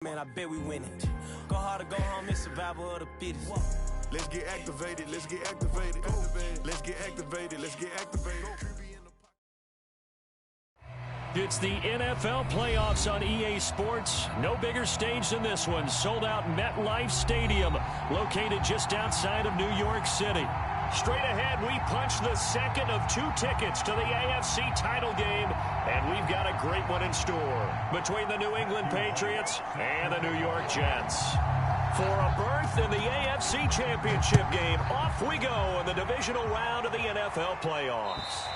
Man, I bet we win it. Go hard or go home, it's survival of the fittest. Let's get activated, let's get activated. Let's get activated, let's get activated. It's the NFL playoffs on EA Sports. No bigger stage than this one. Sold out MetLife Stadium, located just outside of New York City. Straight ahead, we punch the second of two tickets to the AFC title game, and we've got a great one in store between the New England Patriots and the New York Jets. For a berth in the AFC Championship game, off we go in the divisional round of the NFL playoffs.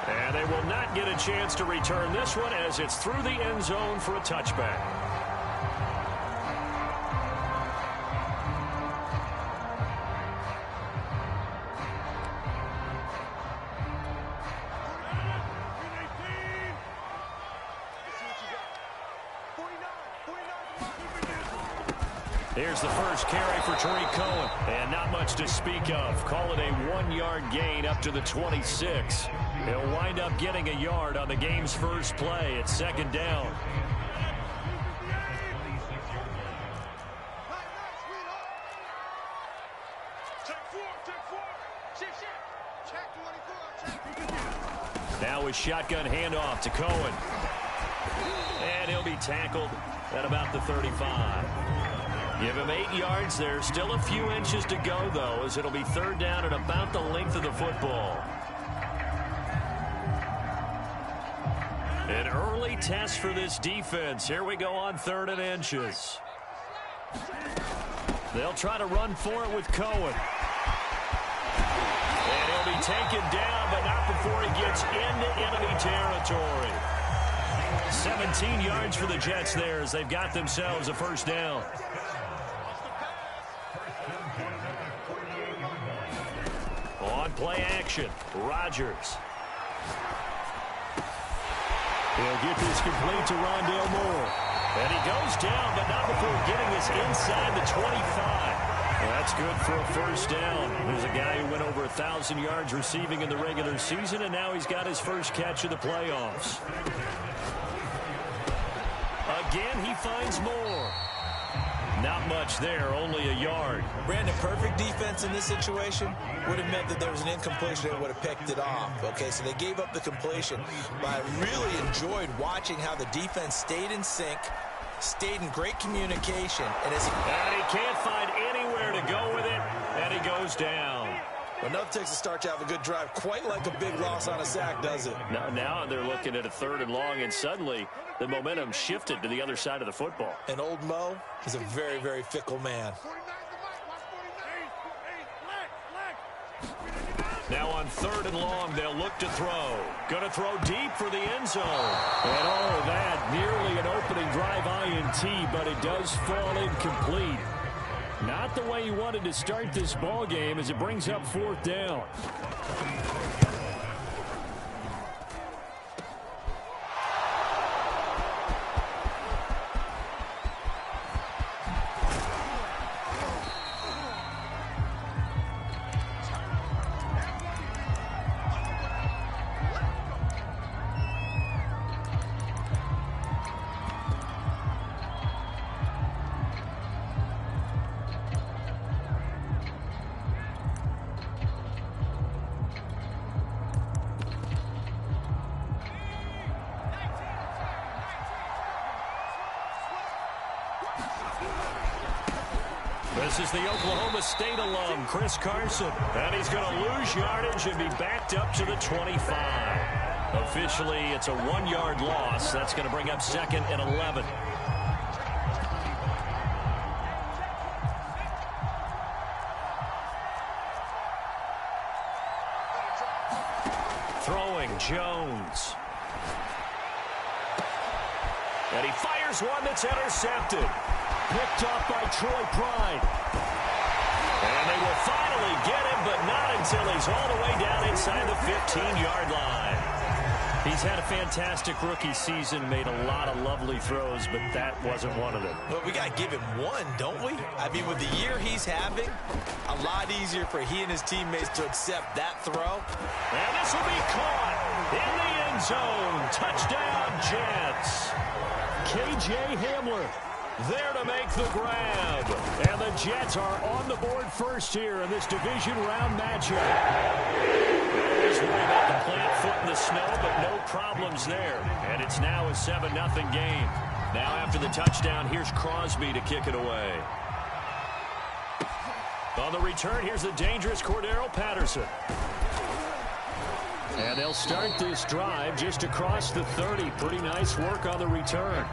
And they will not get a chance to return this one as it's through the end zone for a touchback. Here's the first carry for Tariq Cohen. And not much to speak of. Call it a 1-yard gain up to the 26. He'll wind up getting a yard on the game's first play. It's second down. Now a shotgun handoff to Cohen. And he'll be tackled at about the 35. Give him 8 yards. There's still a few inches to go, though, as it'll be third down at about the length of the football. An early test for this defense. Here we go on 3rd and inches. They'll try to run for it with Cohen. And he'll be taken down, but not before he gets into enemy territory. 17 yards for the Jets there as they've got themselves a first down. On play action, Rodgers. He'll get this complete to Rondale Moore. And he goes down, but not before getting this inside the 25. That's good for a first down. There's a guy who went over 1,000 yards receiving in the regular season, and now he's got his first catch of the playoffs. Again, he finds Moore. Not much there, only a yard. Brandon, perfect defense in this situation would have meant that there was an incompletion that would have picked it off. Okay, so they gave up the completion. But I really enjoyed watching how the defense stayed in sync, stayed in great communication. And he can't find anywhere to go with it, and he goes down. Enough takes to start to have a good drive, quite like a big loss on a sack, does it? Now they're looking at a 3rd and long, and suddenly the momentum shifted to the other side of the football. And old Mo is a very, very fickle man. Now on 3rd and long, they'll look to throw. Going to throw deep for the end zone. And all of that, nearly an opening drive INT, but it does fall incomplete. Not the way he wanted to start this ball game as it brings up 4th down. This is the Oklahoma State alum, Chris Carson. And he's going to lose yardage and be backed up to the 25. Officially, it's a 1-yard loss. That's going to bring up 2nd and 11. Throwing, Jones. And he fires one that's intercepted. Picked off by Troy Pride. And they will finally get him, but not until he's all the way down inside the 15-yard line. He's had a fantastic rookie season, made a lot of lovely throws, but that wasn't one of them. Well, we got to give him one, don't we? I mean, with the year he's having, a lot easier for he and his teammates to accept that throw. And this will be caught in the end zone. Touchdown, Jets. KJ Hamler. There to make the grab. And the Jets are on the board first here in this division round matchup. Just worried about the plant foot in the snow, but no problems there. And it's now a 7-0 game. Now after the touchdown, here's Crosby to kick it away. On the return, here's the dangerous Cordero Patterson. And they'll start this drive just across the 30. Pretty nice work on the return.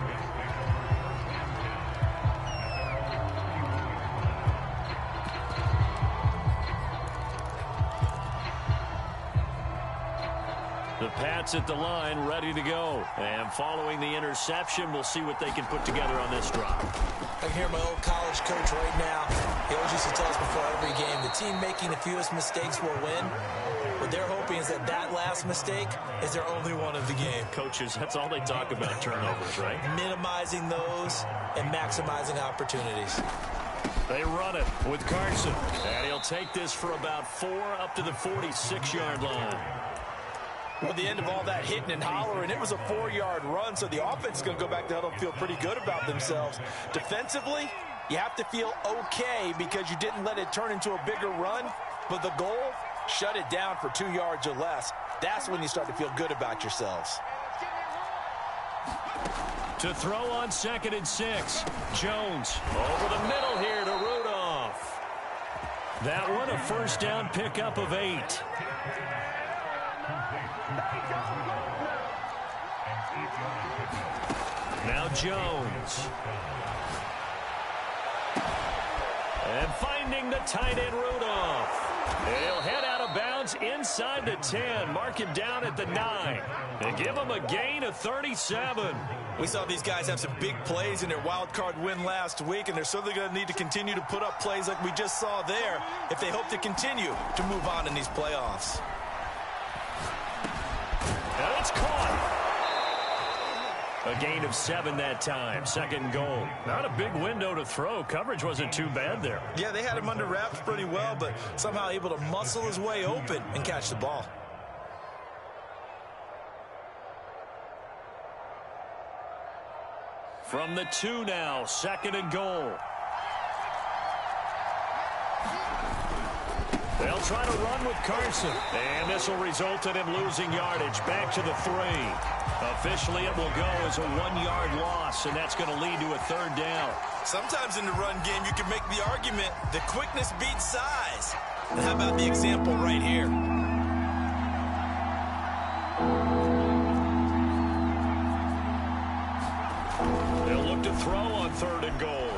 The Pats at the line, ready to go. And following the interception, we'll see what they can put together on this drive. I can hear my old college coach right now. He always used to tell us before every game, the team making the fewest mistakes will win. What they're hoping is that that last mistake is their only one of the game. Coaches, that's all they talk about, turnovers, right? Minimizing those and maximizing opportunities. They run it with Carson. And he'll take this for about 4 up to the 46-yard line. Well, at the end of all that hitting and hollering, it was a 4-yard run, so the offense is going to go back to huddle and feel pretty good about themselves. Defensively, you have to feel okay because you didn't let it turn into a bigger run, but the goal, shut it down for 2 yards or less. That's when you start to feel good about yourselves. To throw on 2nd and 6. Jones over the middle here to Rudolph. That one a first down pickup of 8. Now Jones. And finding the tight end Rudolph. He'll head out of bounds inside the 10. Mark him down at the 9. And give him a gain of 37. We saw these guys have some big plays in their wild card win last week, and they're certainly going to need to continue to put up plays like we just saw there if they hope to continue to move on in these playoffs. And it's caught. A gain of 7 that time. 2nd goal. Not a big window to throw. Coverage wasn't too bad there. Yeah, they had him under wraps pretty well, but somehow able to muscle his way open and catch the ball. From the 2 now. 2nd and goal. They'll try to run with Carson. And this will result in him losing yardage. Back to the 3. Officially, it will go as a 1-yard loss, and that's going to lead to a 3rd down. Sometimes in the run game, you can make the argument that quickness beats size. And how about the example right here? They'll look to throw on 3rd and goal.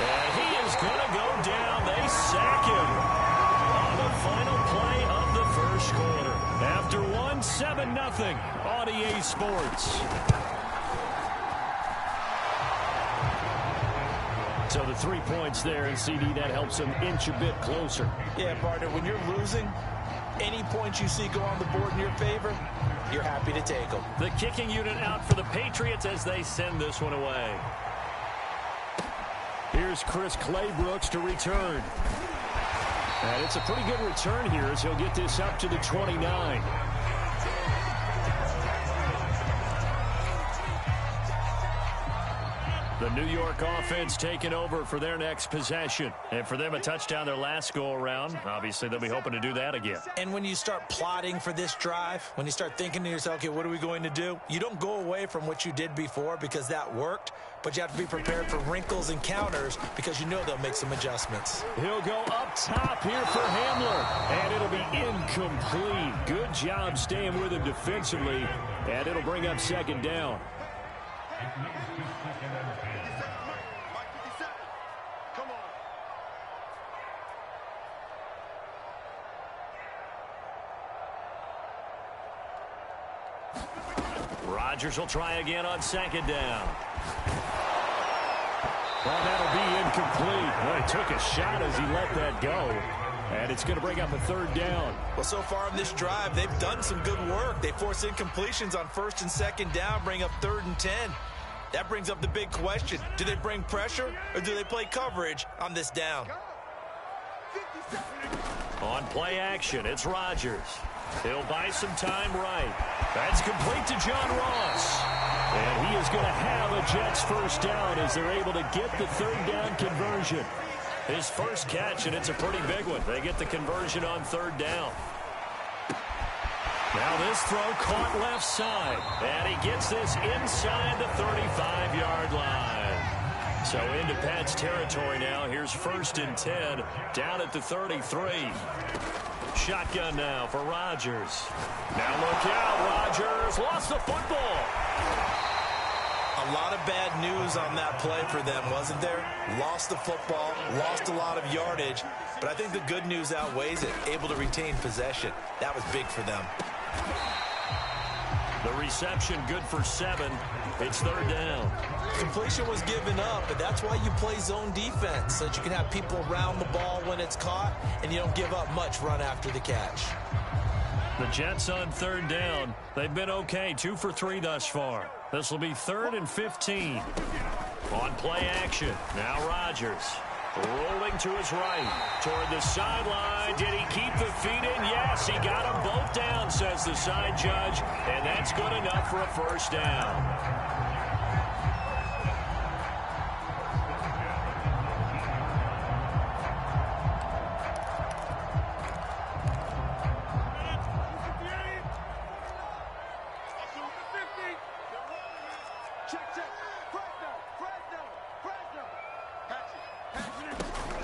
And he is going to go down. They sack him on the final play of the first quarter. After 7-0 on EA Sports. So the 3 points there, and CD, that helps them inch a bit closer. Yeah, partner, when you're losing, any points you see go on the board in your favor, you're happy to take them. The kicking unit out for the Patriots as they send this one away. Here's Chris Claybrooks to return. And it's a pretty good return here as he'll get this up to the 29. The New York offense taking over for their next possession. And for them, a touchdown their last go-around. Obviously, they'll be hoping to do that again. And when you start plotting for this drive, when you start thinking to yourself, okay, what are we going to do? You don't go away from what you did before because that worked, but you have to be prepared for wrinkles and counters because you know they'll make some adjustments. He'll go up top here for Hamler, and it'll be incomplete. Good job staying with him defensively, and it'll bring up 2nd down. Rodgers will try again on 2nd down. Well, that'll be incomplete. Well, he took a shot as he let that go. And it's going to bring up a 3rd down. Well, so far in this drive, they've done some good work. They force incompletions on 1st and 2nd down, bring up 3rd and 10. That brings up the big question. Do they bring pressure or do they play coverage on this down? On play action, it's Rodgers. He'll buy some time right. That's complete to John Ross. And he is going to have a Jets first down as they're able to get the third down conversion. His first catch, and it's a pretty big one. They get the conversion on third down. Now this throw caught left side. And he gets this inside the 35-yard line. So into Pat's territory now. Here's 1st and 10 down at the 33. Shotgun now for Rodgers. Now look out. Rodgers lost the football. A lot of bad news on that play for them, wasn't there? Lost the football, lost a lot of yardage, but I think the good news outweighs it. Able to retain possession. That was big for them. The reception good for 7. It's third down. Completion was given up, but that's why you play zone defense, so that you can have people around the ball when it's caught, and you don't give up much run after the catch. The Jets on third down. They've been okay, 2 for 3 thus far. This will be 3rd and 15. On play action. Now Rodgers. Rolling to his right. Toward the sideline. Did he keep the feet in? Yes, he got them both down, says the side judge. And that's good enough for a first down.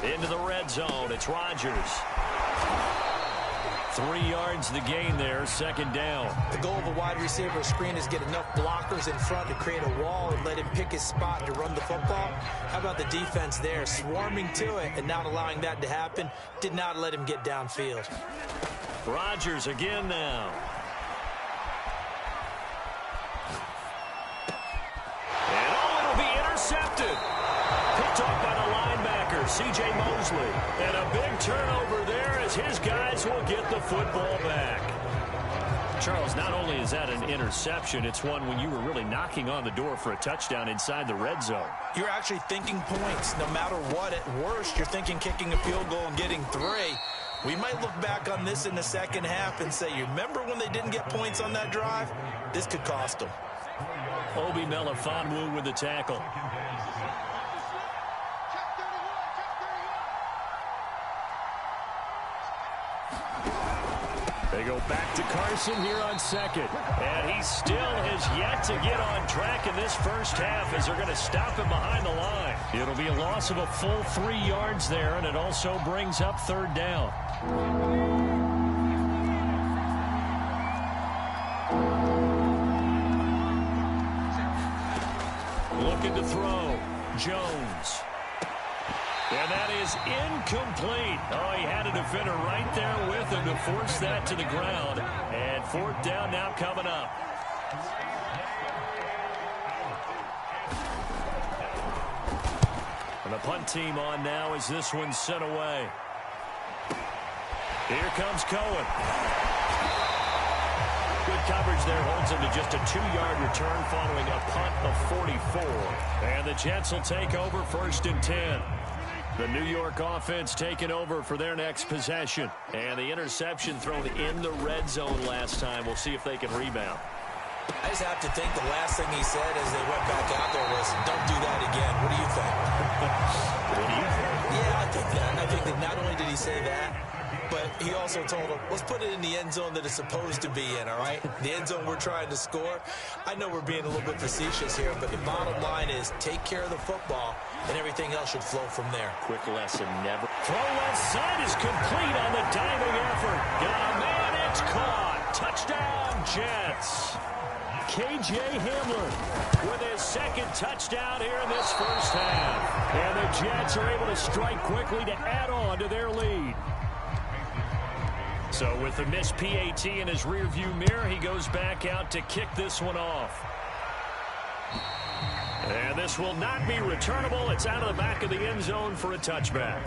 Into the red zone. It's Rodgers. 3 yards the gain there. 2nd down. The goal of a wide receiver screen is get enough blockers in front to create a wall and let him pick his spot to run the football. How about the defense there? Swarming to it and not allowing that to happen. Did not let him get downfield. Rodgers again now. And it'll be intercepted. Picked off by the linebacker, C.J. Mosley. And a big turnover there as his guys will get the football back. Charles, not only is that an interception, it's one when you were really knocking on the door for a touchdown inside the red zone. You're actually thinking points. No matter what, at worst, you're thinking kicking a field goal and getting 3. We might look back on this in the second half and say, you remember when they didn't get points on that drive? This could cost them. Obi Melifonwu with the tackle. They go back to Carson here on 2nd. And he still has yet to get on track in this first half as they're going to stop him behind the line. It'll be a loss of a full 3 yards there, and it also brings up third down. Looking to throw. Jones. And that is incomplete. Oh, he had a defender right there with him to force that to the ground. And 4th down now coming up. And the punt team on now as this one's sent away. Here comes Cohen. Good coverage there, holds him to just a 2-yard return following a punt of 44. And the Jets will take over 1st and 10. The New York offense taking over for their next possession. And the interception thrown in the red zone last time. We'll see if they can rebound. I just have to think the last thing he said as they went back out there was, don't do that again. What do you think? What do you think? Yeah, I think that. I think that not only did he say that, but he also told them, let's put it in the end zone that it's supposed to be in, all right? The end zone we're trying to score. I know we're being a little bit facetious here, but the bottom line is take care of the football, and everything else should flow from there. Quick lesson, never. Throw left side is complete on the diving effort. Got a man, it's caught. Touchdown, Jets. K.J. Hamler with his 2nd touchdown here in this first half. And the Jets are able to strike quickly to add on to their lead. So with the missed PAT in his rearview mirror, he goes back out to kick this one off. And this will not be returnable. It's out of the back of the end zone for a touchback.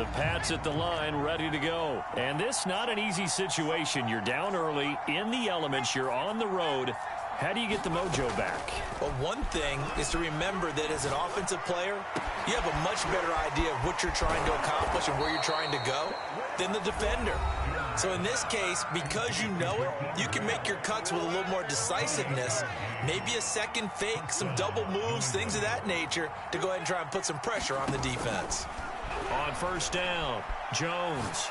The Pats at the line, ready to go. And this not an easy situation. You're down early, in the elements, you're on the road. How do you get the mojo back? Well, one thing is to remember that as an offensive player, you have a much better idea of what you're trying to accomplish and where you're trying to go than the defender. So in this case, because you know it, you can make your cuts with a little more decisiveness, maybe a second fake, some double moves, things of that nature, to go ahead and try and put some pressure on the defense. On first down, Jones.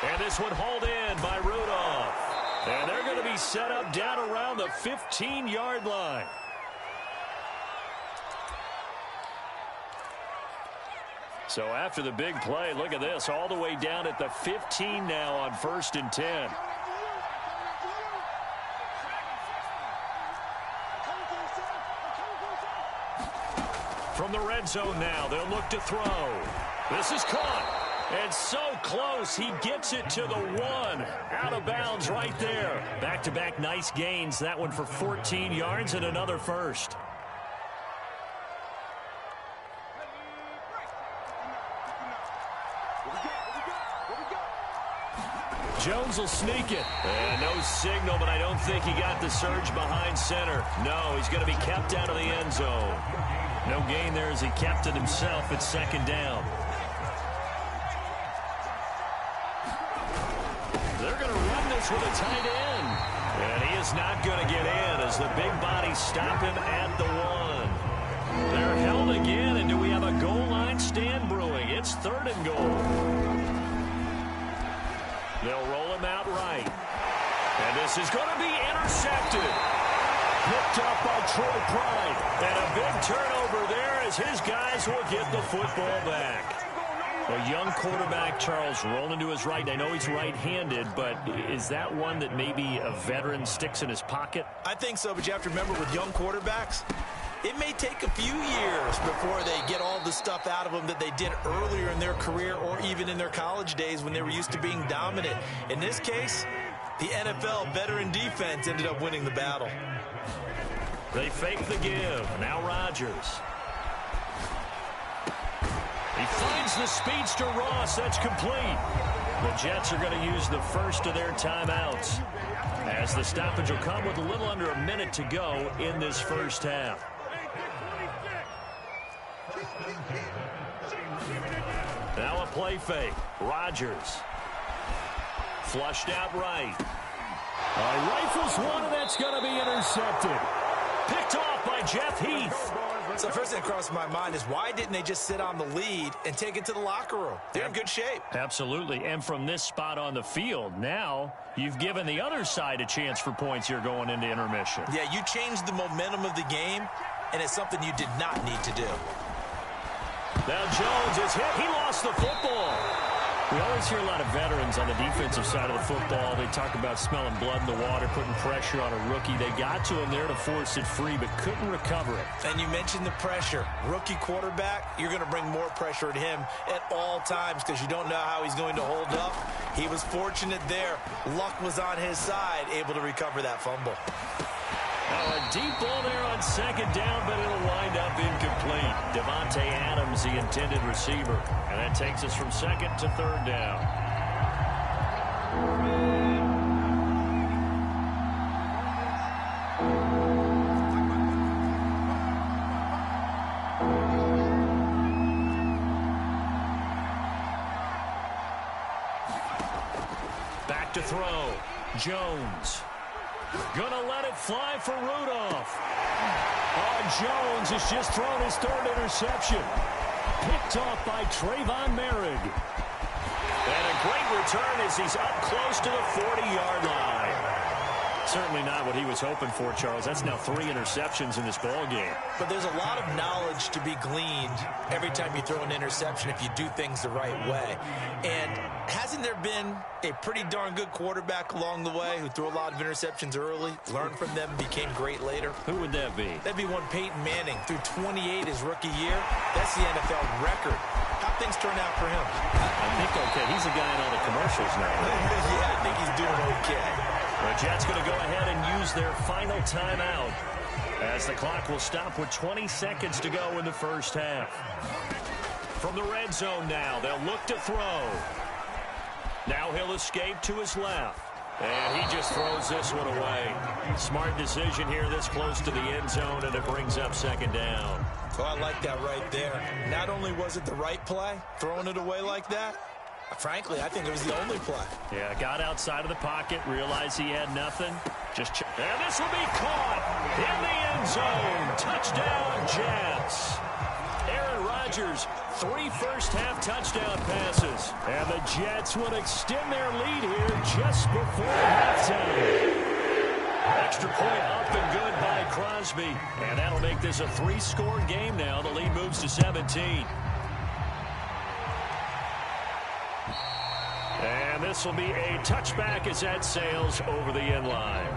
And this one hauled in by Rudolph. And they're going to be set up down around the 15-yard line. So after the big play, look at this, all the way down at the 15 now on 1st and 10. From the red zone now, they'll look to throw. This is caught. And so close, he gets it to the 1. Out of bounds right there. Back-to-back nice gains. That one for 14 yards and another first. Jones will sneak it. And no signal, but I don't think he got the surge behind center. No, he's going to be kept out of the end zone. No gain there as he kept it himself at 2nd down. They're going to run this with a tight end. And he is not going to get in as the big bodies stop him at the 1. They're held again, and do we have a goal line stand brewing? It's 3rd and goal. They'll roll him out right. And this is going to be intercepted. Picked up by Troy Pride. And a big turnover there as his guys will get the football back. A young quarterback, Charles, rolling to his right. I know he's right-handed, but is that one that maybe a veteran sticks in his pocket? I think so, but you have to remember with young quarterbacks, it may take a few years before they get all the stuff out of them that they did earlier in their career or even in their college days when they were used to being dominant. In this case, the NFL veteran defense ended up winning the battle. They fake the give. Now Rodgers. He finds the speedster Ross. That's complete. The Jets are going to use the first of their timeouts as the stoppage will come with a little under a minute to go in this first half. Now a play fake. Rodgers. Flushed out right. Rifles one, and that's going to be intercepted. Picked off by Jeff Heath. So first thing that crossed my mind is why didn't they just sit on the lead and take it to the locker room? They're in good shape. Absolutely. And from this spot on the field, now you've given the other side a chance for points here going into intermission. Yeah, you changed the momentum of the game, and it's something you did not need to do. Now Jones is hit. He lost the football. We always hear a lot of veterans on the defensive side of the football. They talk about smelling blood in the water, putting pressure on a rookie. They got to him there to force it free, but couldn't recover it. And you mentioned the pressure. Rookie quarterback, you're going to bring more pressure at him at all times because you don't know how he's going to hold up. He was fortunate there. Luck was on his side, able to recover that fumble. Now a deep ball there on 2nd down, but it'll wind up incomplete. Devontae Adams, the intended receiver. And that takes us from 2nd to 3rd down. Back to throw. Jones. Gonna let it fly for Rudolph. Jones has just thrown his 3rd interception. Picked off by Trayvon Merrick. And a great return as he's up close to the 40-yard line. Certainly not what he was hoping for, Charles. That's now 3 interceptions in this ball game. But there's a lot of knowledge to be gleaned every time you throw an interception if you do things the right way. And hasn't there been a pretty darn good quarterback along the way who threw a lot of interceptions early, learned from them, became great later? Who would that be? That'd be one Peyton Manning. Threw 28 his rookie year. That's the NFL record. How things turn out for him? I think okay. He's a guy in all the commercials now. Yeah, I think he's doing okay. The Jets going to go ahead and use their final timeout as the clock will stop with 20 seconds to go in the first half. From the red zone now, they'll look to throw. Now he'll escape to his left. And he just throws this one away. Smart decision here this close to the end zone, and it brings up second down. Oh, I like that right there. Not only was it the right play, throwing it away like that, frankly, I think it was the only play. Yeah, got outside of the pocket, realized he had nothing. And this will be caught in the end zone. Touchdown, Jets. Aaron Rodgers, 3 first-half touchdown passes. And the Jets would extend their lead here just before halftime. Extra point up and good by Crosby. And that'll make this a 3-score game now. The lead moves to 17. And this will be a touchback as that sails over the end line.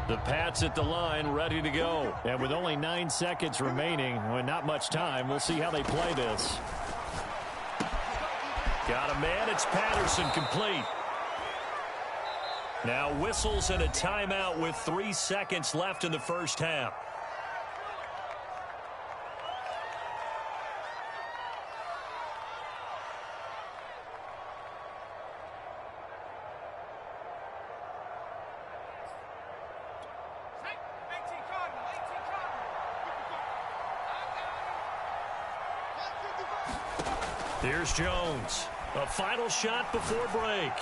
The Pats at the line, ready to go. And with only 9 seconds remaining, well, not much time, we'll see how they play this. Got a man, it's Patterson, complete. Now whistles and a timeout with 3 seconds left in the first half. Here's Jones. A final shot before break.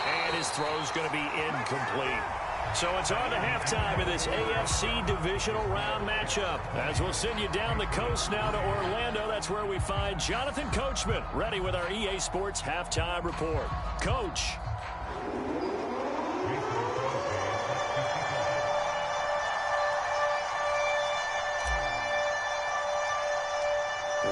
And his throw's going to be incomplete. So it's on to halftime of this AFC divisional round matchup. As we'll send you down the coast now to Orlando, that's where we find Jonathan Coachman, ready with our EA Sports halftime report. Coach.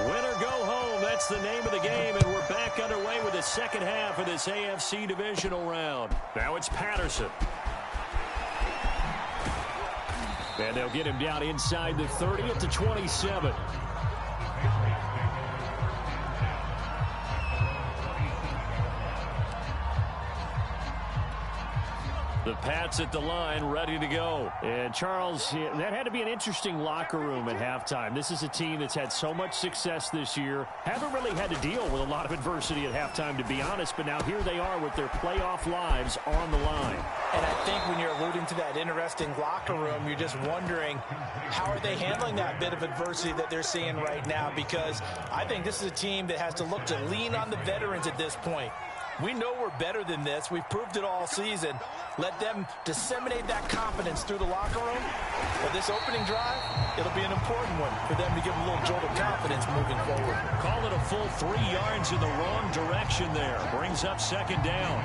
Winner go home, that's the name of the game, and we're back underway with the second half of this AFC divisional round. Now it's Patterson. And they'll get him down inside the 30 at the 27. The Pats at the line, ready to go. And, Charles, that had to be an interesting locker room at halftime. This is a team that's had so much success this year. Haven't really had to deal with a lot of adversity at halftime, to be honest. But now here they are with their playoff lives on the line. And I think when you're alluding to that interesting locker room, you're just wondering how are they handling that bit of adversity that they're seeing right now? Because I think this is a team that has to look to lean on the veterans at this point. We know we're better than this. We've proved it all season. Let them disseminate that confidence through the locker room. But this opening drive, it'll be an important one for them to give them a little jolt of confidence moving forward. Call it a full 3 yards in the wrong direction there. Brings up second down.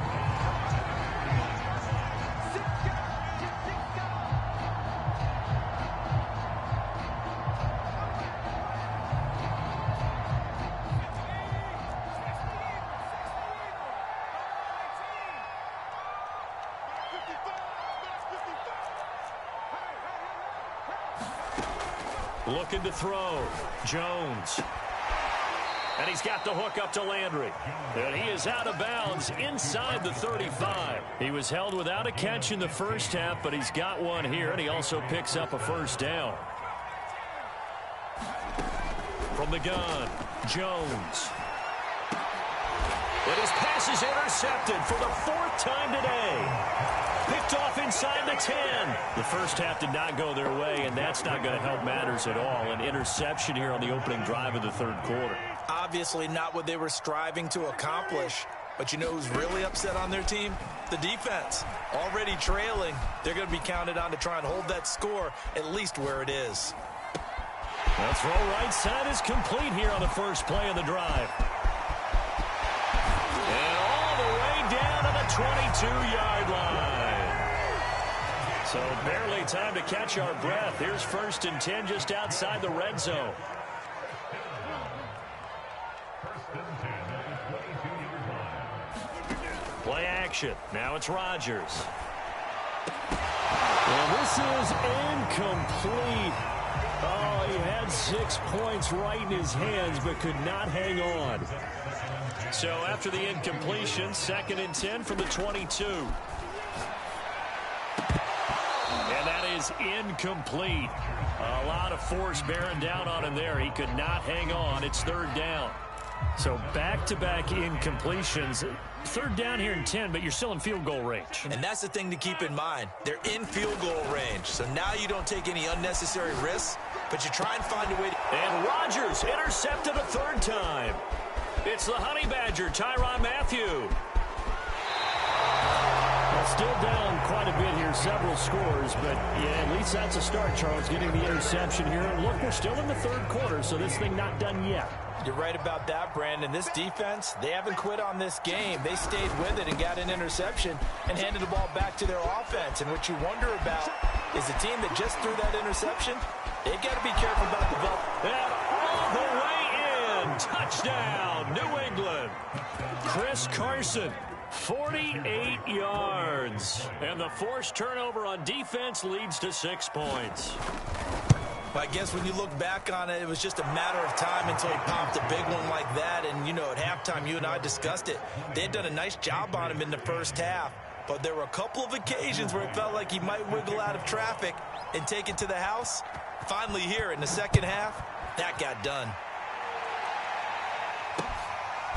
Looking to throw. Jones. And he's got the hook up to Landry. And he is out of bounds inside the 35. He was held without a catch in the first half, but he's got one here, and he also picks up a first down. From the gun, Jones. And his pass is intercepted for the 4th time today. Picked off inside the 10. The first half did not go their way, and that's not going to help matters at all. An interception here on the opening drive of the third quarter. Obviously not what they were striving to accomplish. But you know who's really upset on their team? The defense. Already trailing. They're going to be counted on to try and hold that score at least where it is. The throw right side is complete here on the first play of the drive. And all the way down to the 22-yard line. So barely time to catch our breath. Here's 1st and 10 just outside the red zone. Play action. Now it's Rodgers. Well, this is incomplete. Oh, he had 6 points right in his hands, but could not hang on. So after the incompletion, 2nd and 10 from the 22. is incomplete. A lot of force bearing down on him there. He could not hang on. It's third down. So back-to-back incompletions. Third down here in 10, but you're still in field goal range. And that's the thing to keep in mind. They're in field goal range. So now you don't take any unnecessary risks, but you try and find a way to... And Rodgers intercepted a third time. It's the Honey Badger, Tyrann Mathieu. Well, still down quite a bit here, several scores, but yeah, at least that's a start, Charles, getting the interception here. And look, we're still in the third quarter, so this thing not done yet. You're right about that, Brandon. This defense, they haven't quit on this game. They stayed with it and got an interception and handed the ball back to their offense. And what you wonder about is the team that just threw that interception, they've got to be careful about the ball. And all the way in. Touchdown, New England. Chris Carson, 48 yards. And the forced turnover on defense leads to 6 points. I guess when you look back on it, it was just a matter of time until he popped a big one like that. And, you know, at halftime, you and I discussed it. They had done a nice job on him in the first half. But there were a couple of occasions where it felt like he might wiggle out of traffic and take it to the house. Finally here in the second half, that got done.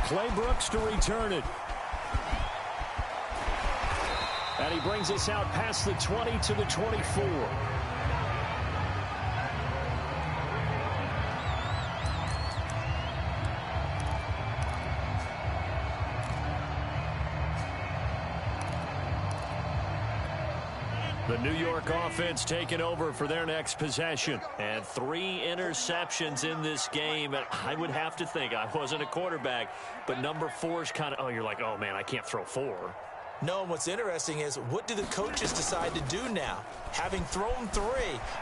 Clay Brooks to return it. And he brings us out past the 20 to the 24. The New York offense taking over for their next possession. And 3 interceptions in this game. And I would have to think, I wasn't a quarterback, but number 4 is kind of, oh, you're like, oh, man, I can't throw 4. No, and what's interesting is, what do the coaches decide to do now? Having thrown 3,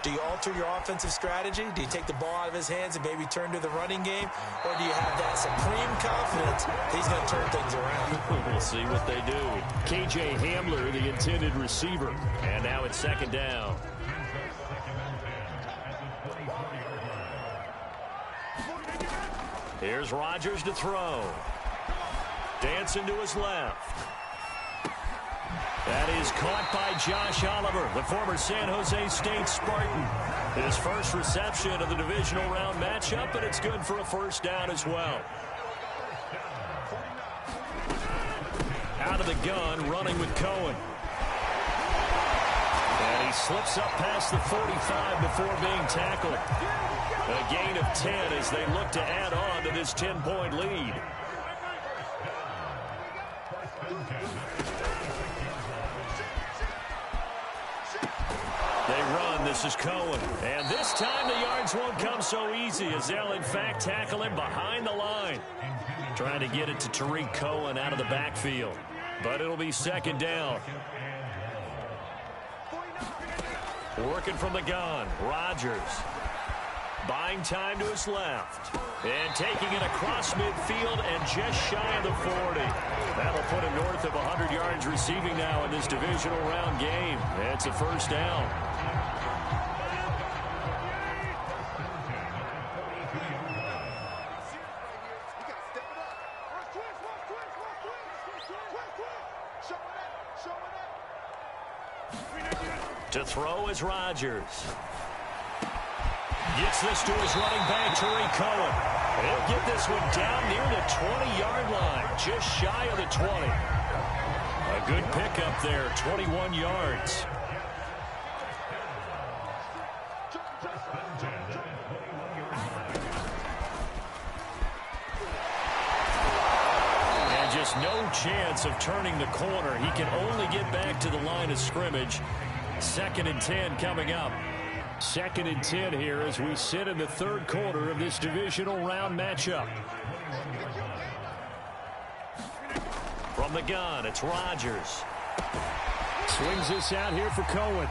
do you alter your offensive strategy? Do you take the ball out of his hands and maybe turn to the running game? Or do you have that supreme confidence that he's going to turn things around? We'll see what they do. KJ Hamler, the intended receiver. And now it's second down. Here's Rodgers to throw. Dancing to his left. That is caught by Josh Oliver, the former San Jose State Spartan. His first reception of the divisional round matchup, and it's good for a first down as well. Out of the gun, running with Cohen. And he slips up past the 45 before being tackled. A gain of 10 as they look to add on to this 10-point lead. They run. This is Cohen. And this time the yards won't come so easy as they'll, in fact, tackle him behind the line. Trying to get it to Tariq Cohen out of the backfield. But it'll be second down. Working from the gun. Rodgers. Buying time to his left. And taking it across midfield and just shy of the 40. That'll put him north of 100 yards receiving now in this divisional round game. It's a first down. To throw is Rodgers. Gets this to his running back, Tariq Cohen. He'll get this one down near the 20-yard line, just shy of the 20. A good pickup there, 21 yards. And just no chance of turning the corner. He can only get back to the line of scrimmage. 2nd and 10 coming up. 2nd and 10 here as we sit in the third quarter of this divisional round matchup. From the gun, it's Rodgers. Swings this out here for Cohen.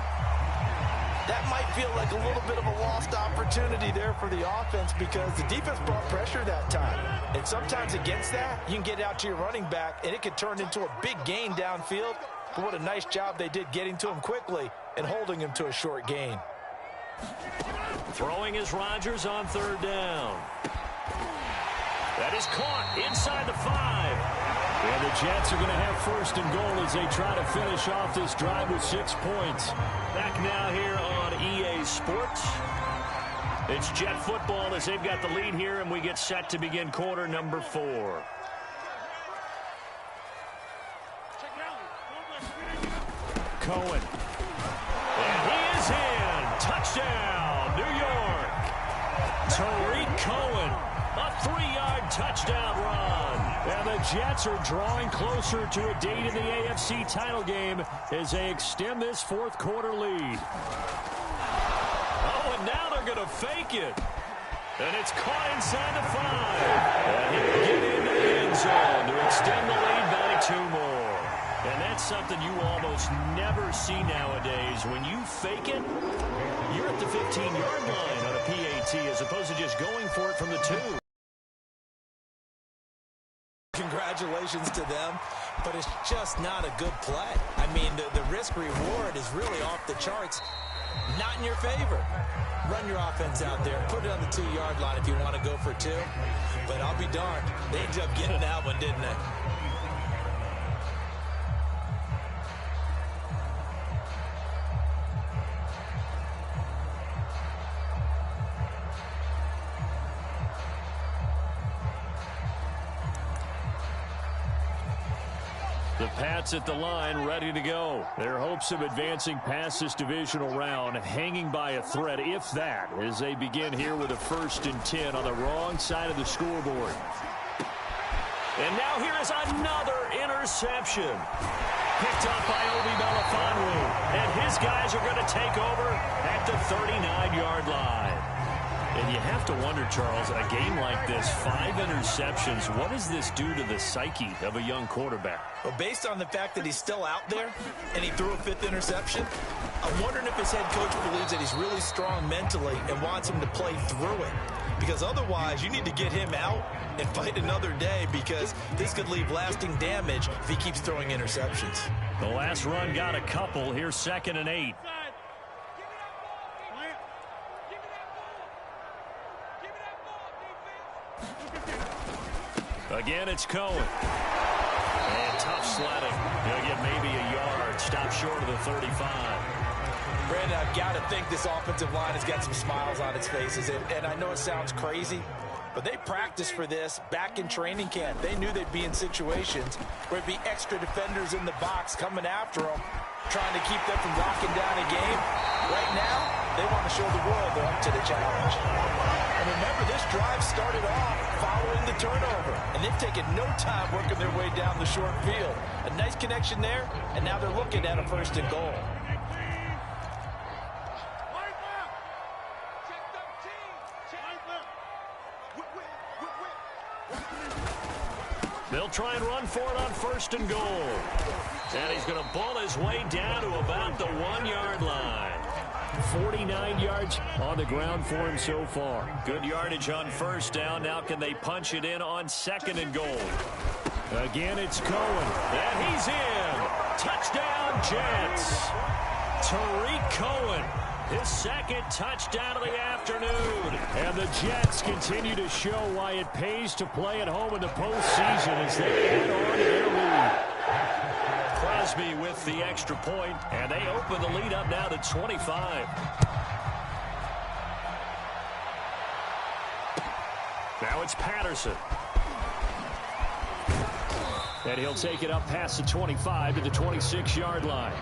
That might feel like a little bit of a lost opportunity there for the offense because the defense brought pressure that time. And sometimes against that, you can get out to your running back, and it could turn into a big gain downfield. But what a nice job they did getting to him quickly and holding him to a short gain. Throwing is Rodgers on third down. That is caught inside the 5. And the Jets are going to have first and goal as they try to finish off this drive with 6 points. Back now here on EA Sports. It's Jet football as they've got the lead here, and we get set to begin quarter number 4. Cohen. And he is in. Touchdown, New York. Tariq Cohen. A 3-yard touchdown run. And the Jets are drawing closer to a date in the AFC title game as they extend this fourth quarter lead. Oh, and now they're going to fake it. And it's caught inside the 5. And he'll get into the end zone to extend the lead by 2 more. And that's something you almost never see nowadays. When you fake it, you're at the 15-yard line on a PAT as opposed to just going for it from the 2. Congratulations to them, but it's just not a good play. I mean, the risk-reward is really off the charts. Not in your favor. Run your offense out there. Put it on the 2-yard line if you want to go for 2. But I'll be darned. They ended up getting that one, didn't they? The Pats at the line, ready to go. Their hopes of advancing past this divisional round hanging by a thread, if that, as they begin here with a 1st and 10 on the wrong side of the scoreboard. And now here is another interception. Picked up by Obi Melifonwu. And his guys are going to take over at the 39-yard line. And you have to wonder, Charles, in a game like this, 5 interceptions, what does this do to the psyche of a young quarterback? Well, based on the fact that he's still out there and he threw a 5th interception, I'm wondering if his head coach believes that he's really strong mentally and wants him to play through it. Because otherwise, you need to get him out and fight another day, because this could leave lasting damage if he keeps throwing interceptions. The last run got a couple. Here's 2nd and 8. Again, it's Cohen. And tough sledding. He'll get maybe a yard. Stop short of the 35. Brandon, I've got to think this offensive line has got some smiles on its faces. And I know it sounds crazy, but they practiced for this back in training camp. They knew they'd be in situations where it'd be extra defenders in the box coming after them, trying to keep them from locking down a game. Right now, they want to show the world they're up to the challenge. And remember, this drive started off following the turnover, and they've taken no time working their way down the short field. A nice connection there, and now they're looking at a 1st and goal. They'll try and run for it on 1st and goal. And he's going to ball his way down to about the 1-yard line. 49 yards on the ground for him so far. Good yardage on 1st down. Now can they punch it in on 2nd and goal? Again, it's Cohen. And he's in. Touchdown, Jets. Tariq Cohen. His 2nd touchdown of the afternoon. And the Jets continue to show why it pays to play at home in the postseason as they head on to their lead. Crosby with the extra point, and they open the lead up now to 25. Now it's Patterson. And he'll take it up past the 25 to the 26-yard line.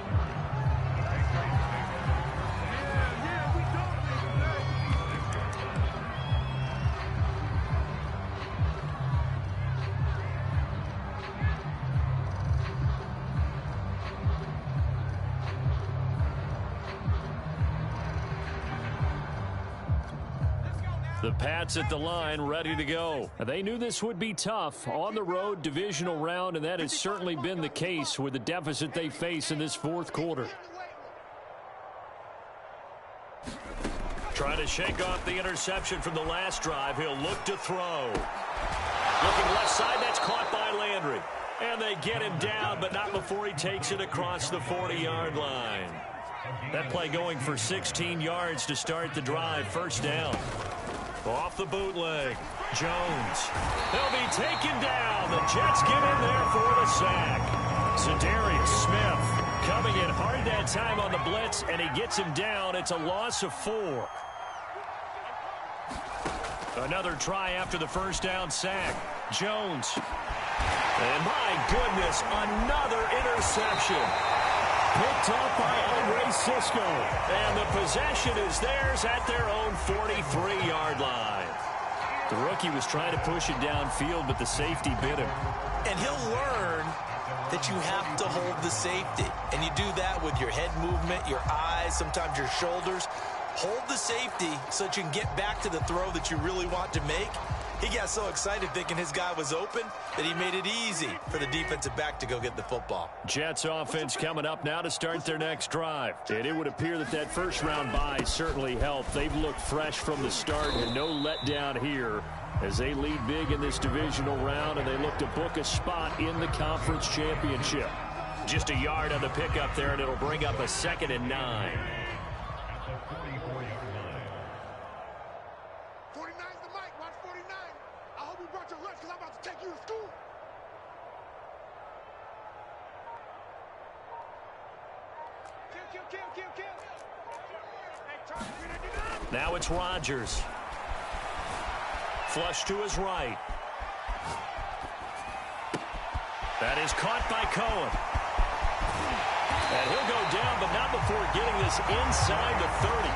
The Pats at the line, ready to go. They knew this would be tough on the road, divisional round, and that has certainly been the case with the deficit they face in this 4th quarter. Trying to shake off the interception from the last drive. He'll look to throw. Looking left side, that's caught by Landry. And they get him down, but not before he takes it across the 40-yard line. That play going for 16 yards to start the drive. 1st down. Off the bootleg. Jones. He'll be taken down. The Jets get in there for the sack. Za'Darius Smith coming in hard that time on the blitz, and he gets him down. It's a loss of 4. Another try after the first down sack. Jones. And my goodness, another interception. Picked up by Andre Cisco. And the possession is theirs at their own 43-yard line. The rookie was trying to push it downfield, but the safety bit him. And he'll learn that you have to hold the safety. And you do that with your head movement, your eyes, sometimes your shoulders. Hold the safety so that you can get back to the throw that you really want to make. He got so excited thinking his guy was open that he made it easy for the defensive back to go get the football. Jets offense coming up now to start their next drive. And it would appear that that first-round bye certainly helped. They've looked fresh from the start and no letdown here as they lead big in this divisional round, and they look to book a spot in the conference championship. Just a yard on the pickup there, and it'll bring up a 2nd and 9. 49's the mic. Watch 49. I hope you brought your lunch because I'm about to take you to school. Kill. Now it's Rodgers. Flush to his right. That is caught by Cohen. And he'll go down, but not before getting this inside the 30.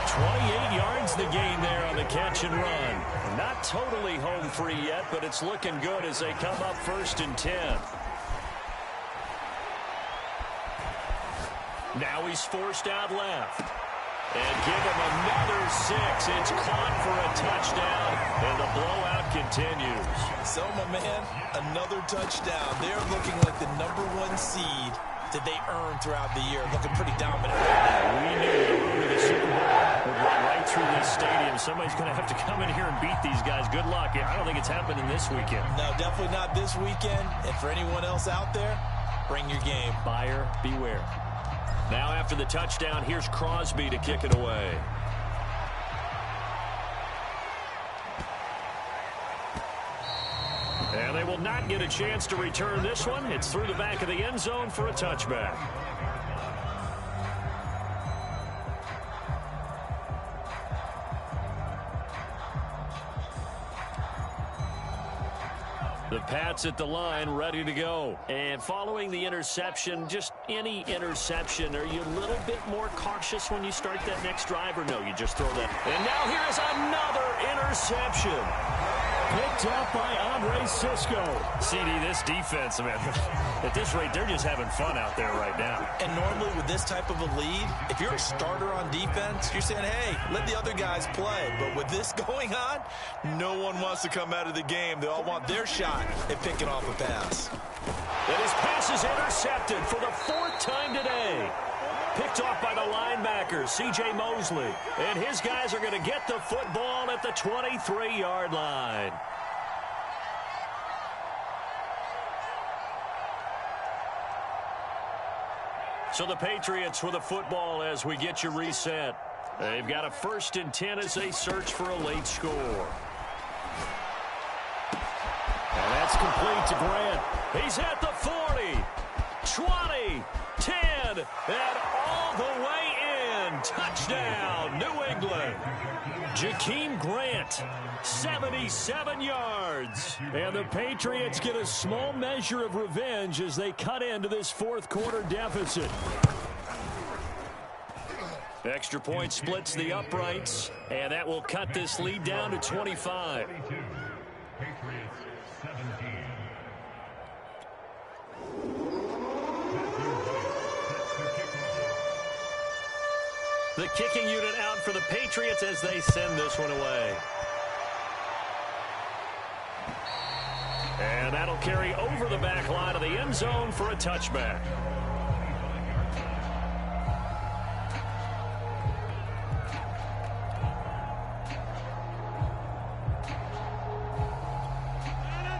28 yards the gain there on the catch and run. Not totally home free yet, but it's looking good as they come up 1st and 10. Now he's forced out left. And give him another 6. It's caught for a touchdown, and the blowout continues. So, my man, another touchdown. They're looking like the #1 seed that they earned throughout the year. Looking pretty dominant right now. We knew the road to the Super Bowl would run right through this stadium. Somebody's going to have to come in here and beat these guys. Good luck. I don't think it's happening this weekend. No, definitely not this weekend. And for anyone else out there, bring your game. Buyer beware. Now after the touchdown, here's Crosby to kick it away. And they will not get a chance to return this one. It's through the back of the end zone for a touchback. The Pats at the line, ready to go. And following the interception, just any interception, are you a little bit more cautious when you start that next drive, or no, you just throw that? And now here's another interception. Picked up by Andre Cisco. CD, this defense, man, at this rate, they're just having fun out there right now. And normally with this type of a lead, if you're a starter on defense, you're saying, hey, let the other guys play. But with this going on, no one wants to come out of the game. They all want their shot at picking off a pass. And his pass is intercepted for the 4th time today. Picked off by the linebacker, C.J. Mosley. And his guys are going to get the football at the 23-yard line. So the Patriots with a football as we get you reset. They've got a 1st and 10 as they search for a late score. And that's complete to Grant. He's at the 40, 20, 10, and all the way in. Touchdown, New England. Jakeem Grant, 77 yards. And the Patriots get a small measure of revenge as they cut into this 4th quarter deficit. Extra point splits the uprights, and that will cut this lead down to 25. The kicking unit out for the Patriots as they send this one away. And that'll carry over the back line of the end zone for a touchback.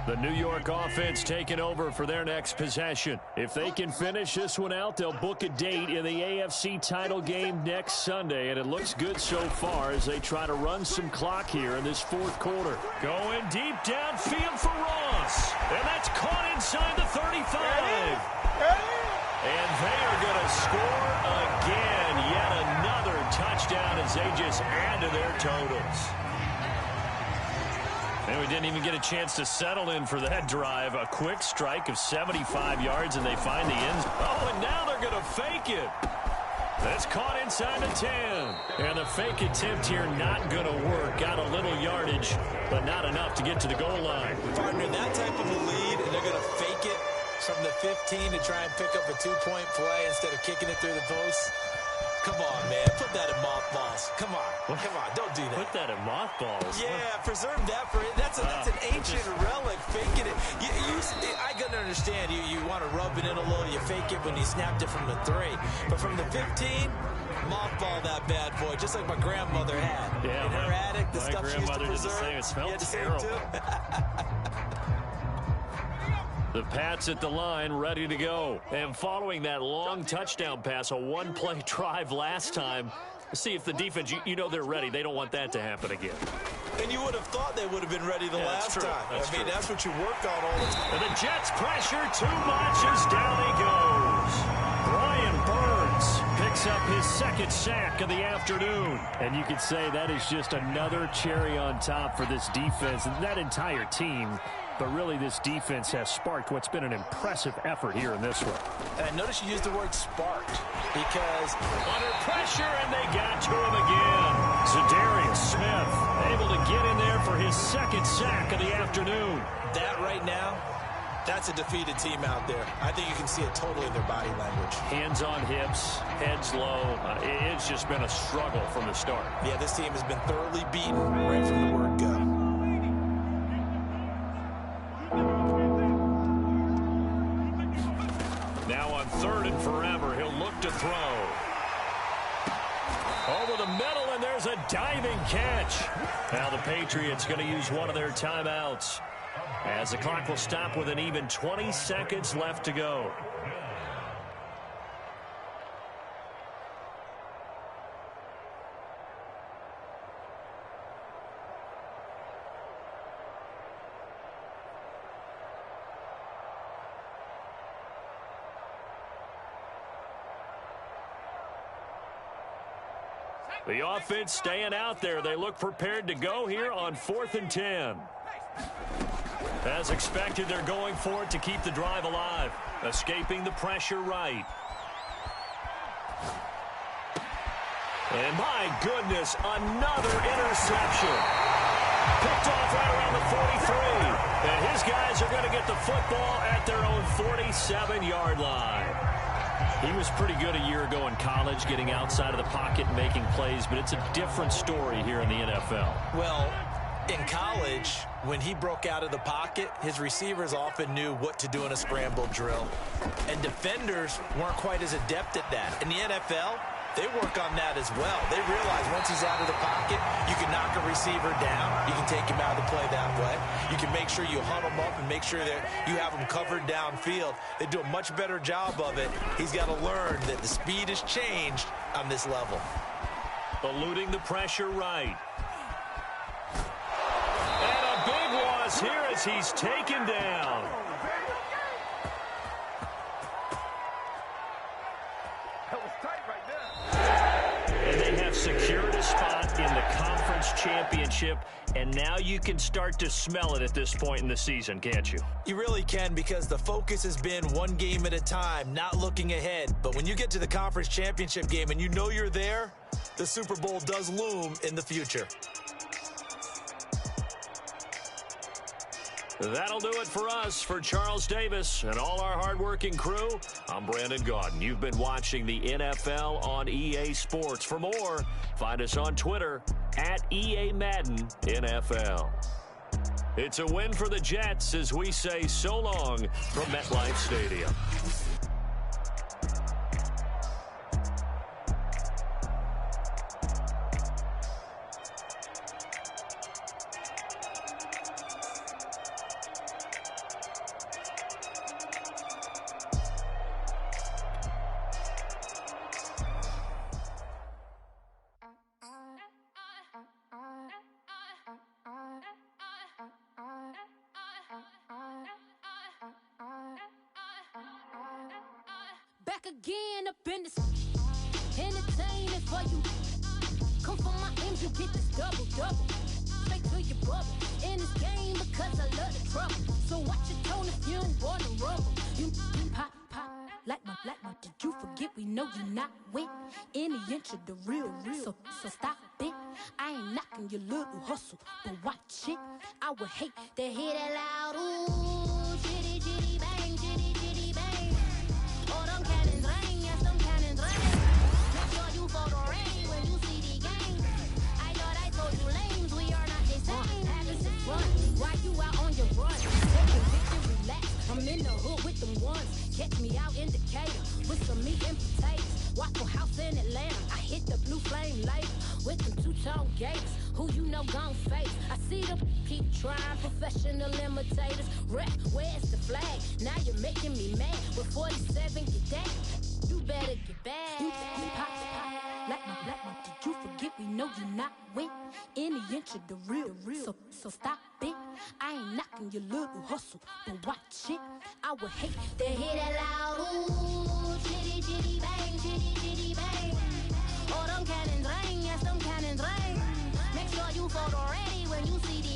The New York offense taking over for their next possession. If they can finish this one out, they'll book a date in the AFC title game next Sunday, and it looks good so far as they try to run some clock here in this fourth quarter. Going deep downfield for Ross, and that's caught inside the 35. And they are going to score again. Yet another touchdown as they just add to their totals. And we didn't even get a chance to settle in for that drive. A quick strike of 75 yards, and they find the end zone. Oh, and now they're going to fake it. That's caught inside the 10. And the fake attempt here not going to work. Got a little yardage, but not enough to get to the goal line. Partner, that type of a lead, and they're going to fake it from the 15 to try and pick up a 2-point play instead of kicking it through the post. Come on, man. Put that in mothballs. Come on. Come on. Don't do that. Put that in mothballs. Yeah, preserve that for it. That's an ancient relic. Faking it. I can understand. You want to rub it in a little. You fake it when you snapped it from the 3. But from the 15, mothball that bad boy, just like my grandmother had. Yeah, in her attic, the my stuff she used to grandmother did the preserve. same. It smelled the same terrible. too. The Pats at the line, ready to go. And following that long touchdown pass, a one-play drive last time, see if the defense, you know they're ready. They don't want that to happen again. And you would have thought they would have been ready the last time. That's what you work on all the time. And the Jets pressure too much as down he goes. Brian Burns picks up his second sack of the afternoon. And you could say that is just another cherry on top for this defense and that entire team. But really, this defense has sparked what's been an impressive effort here in this one. And notice you used the word sparked because under pressure, and they got to him again. Zadarius Smith able to get in there for his second sack of the afternoon. That right now, that's a defeated team out there. I think you can see it totally in their body language. Hands on hips, heads low. It's just been a struggle from the start. Yeah, this team has been thoroughly beaten right from the word go. Now on 3rd and forever, he'll look to throw. Over the middle, and there's a diving catch. Now the Patriots going to use one of their timeouts as the clock will stop with an even 20 seconds left to go. The offense staying out there. They look prepared to go here on 4th and 10. As expected, they're going for it to keep the drive alive. Escaping the pressure right. And my goodness, another interception. Picked off right around the 43. And his guys are going to get the football at their own 47-yard line. He was pretty good a year ago in college, getting outside of the pocket and making plays, but it's a different story here in the NFL. Well, in college, when he broke out of the pocket, his receivers often knew what to do in a scramble drill. And defenders weren't quite as adept at that. In the NFL, they work on that as well. They realize once he's out of the pocket, you can knock a receiver down. You can take him out of the play that way. You can make sure you huddle him up and make sure that you have him covered downfield. They do a much better job of it. He's got to learn that the speed has changed on this level. Eluding the pressure right. And a big loss here as he's taken down. And they have secured a spot in the conference championship, and now you can start to smell it at this point in the season, can't you? You really can, because the focus has been one game at a time, not looking ahead. But when you get to the conference championship game and you know you're there, the Super Bowl does loom in the future. That'll do it for us. For Charles Davis and all our hardworking crew, I'm Brandon Gaudin. You've been watching the NFL on EA Sports. For more, find us on Twitter at EA Madden NFL. It's a win for the Jets as we say so long from MetLife Stadium. back again up in this entertainment for you. Come for my M's, you get this double. Straight to your bubble. In this game because I love the trouble. So watch your tone if you don't wanna rumble. You pop, like my. Did you forget we know you not with any inch of the real. So stop it. I ain't knocking your little hustle, but watch it. I would hate to hear that loud ooh, chitty chitty bang, chitty chitty bang. Oh, them cannons ring, yes, them cannons ring. Make sure you for the rain when you see the game. I thought I told you lames, we are not the same. Having some fun, why you out on your run? Take a picture, relax, I'm in the hood with them ones. Catch me out in Decatur with some meat and potatoes. Waffle House in Atlanta, I hit the blue flame later with them two-tone gators. Who you know gon' face? I see them keep trying, professional imitators. Rep, where's the flag? Now you're making me mad. With 47, get that. You better get back. You pop, like my. Did you forget we know you not with any inch of the real. So stop it. I ain't knocking your little hustle, but watch it. I would hate to hear that loud ooh, chitty chitty bang.